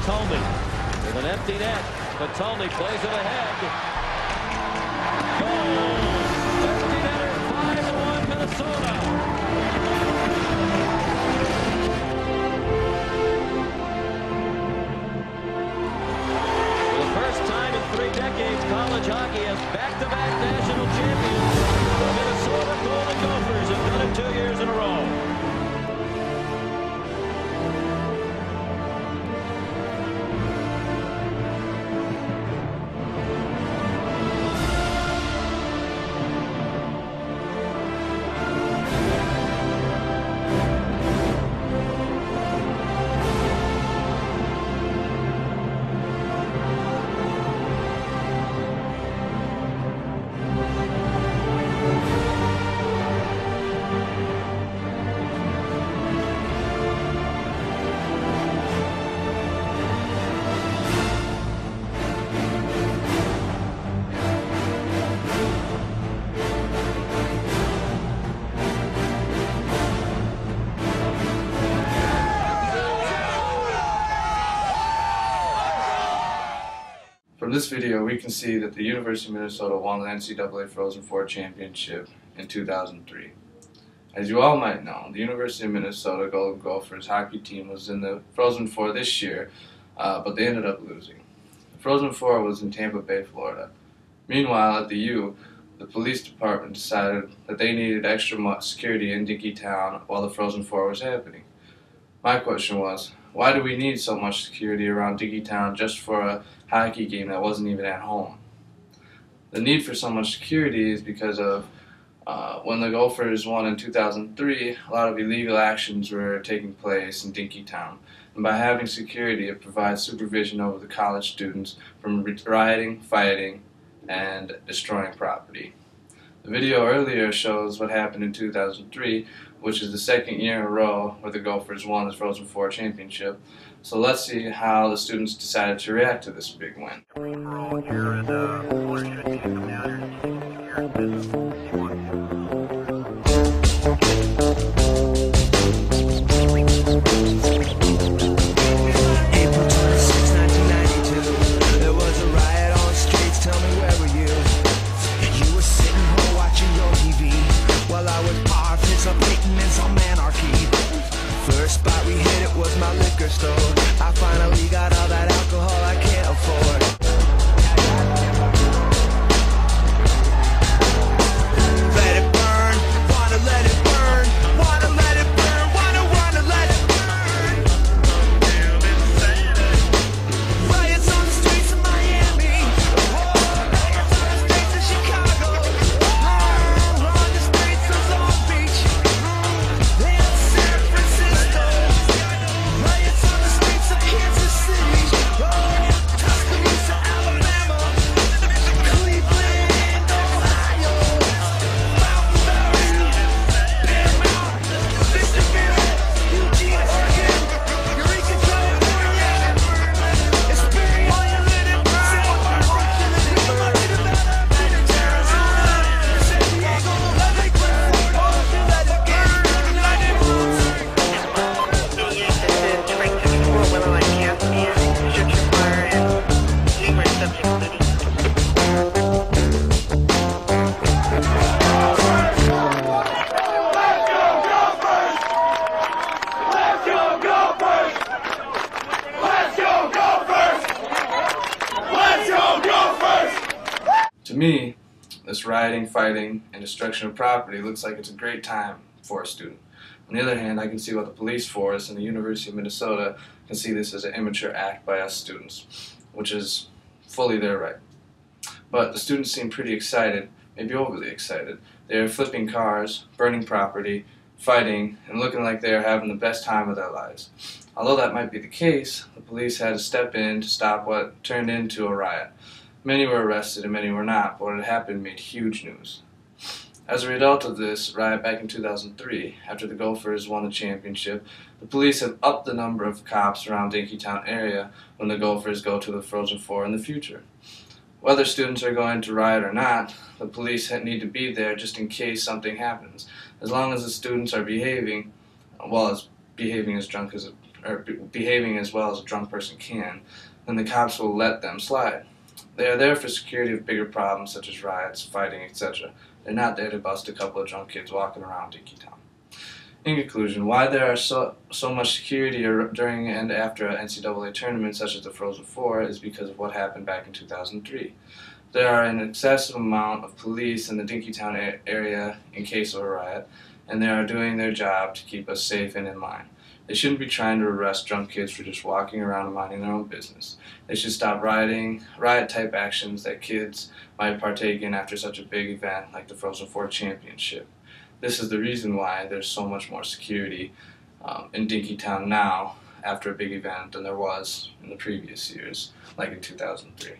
Patulny with an empty net. Patulny plays it ahead. Goal! Empty netter, 5-1 Minnesota. For the first time in 3 decades, college hockey has back-to-back national champions. The Minnesota Golden Gophers have done it 2 years in a row. From this video, we can see that the University of Minnesota won the NCAA Frozen Four Championship in 2003. As you all might know, the University of Minnesota Golden Gophers hockey team was in the Frozen Four this year, but they ended up losing. The Frozen Four was in Tampa Bay, Florida. Meanwhile, at the U, the police department decided that they needed extra security in Dinkytown while the Frozen Four was happening. My question was, why do we need so much security around Dinkytown just for a hockey game that wasn't even at home? The need for so much security is because of when the Gophers won in 2003, a lot of illegal actions were taking place in Dinkytown. And by having security, it provides supervision over the college students from rioting, fighting, and destroying property. The video earlier shows what happened in 2003, which is the second year in a row where the Gophers won the Frozen Four championship. So let's see how the students decided to react to this big win. I finally got all that alcohol I can't afford. Let it burn, wanna let it burn, wanna let it burn, wanna let it burn. Riots on the streets of Miami, riots on the streets of Chicago, on the streets of Long Beach, and San Francisco. Kansas City, Tuscaloosa, Alabama, Cleveland, Ohio, Mountain Valley, Paramount, Michigan, Eugene, Oregon, Eureka, California, Experience, Arizona, San Diego, let it burn, let it burn, let it burn. To me, this rioting, fighting, and destruction of property looks like it's a great time for a student. On the other hand, I can see what the police force and the University of Minnesota can see this as an immature act by us students, which is fully their right. But the students seem pretty excited, maybe overly excited. They are flipping cars, burning property, fighting, and looking like they are having the best time of their lives. Although that might be the case, the police had to step in to stop what turned into a riot. Many were arrested and many were not, but what had happened made huge news. As a result of this riot back in 2003, after the Gophers won the championship, the police have upped the number of cops around Dinkytown area when the Gophers go to the Frozen Four in the future. Whether students are going to riot or not, the police need to be there just in case something happens. As long as the students are behaving, well, as behaving behaving as well as a drunk person can, then the cops will let them slide. They are there for security of bigger problems such as riots, fighting, etc. They're not there to bust a couple of drunk kids walking around Dinkytown. In conclusion, why there are so much security during and after an NCAA tournament such as the Frozen Four is because of what happened back in 2003. There are an excessive amount of police in the Dinkytown area in case of a riot, and they are doing their job to keep us safe and in line. They shouldn't be trying to arrest drunk kids for just walking around and minding their own business. They should stop riot-type actions that kids might partake in after such a big event like the Frozen Four Championship. This is the reason why there's so much more security in Dinkytown now after a big event than there was in the previous years, like in 2003.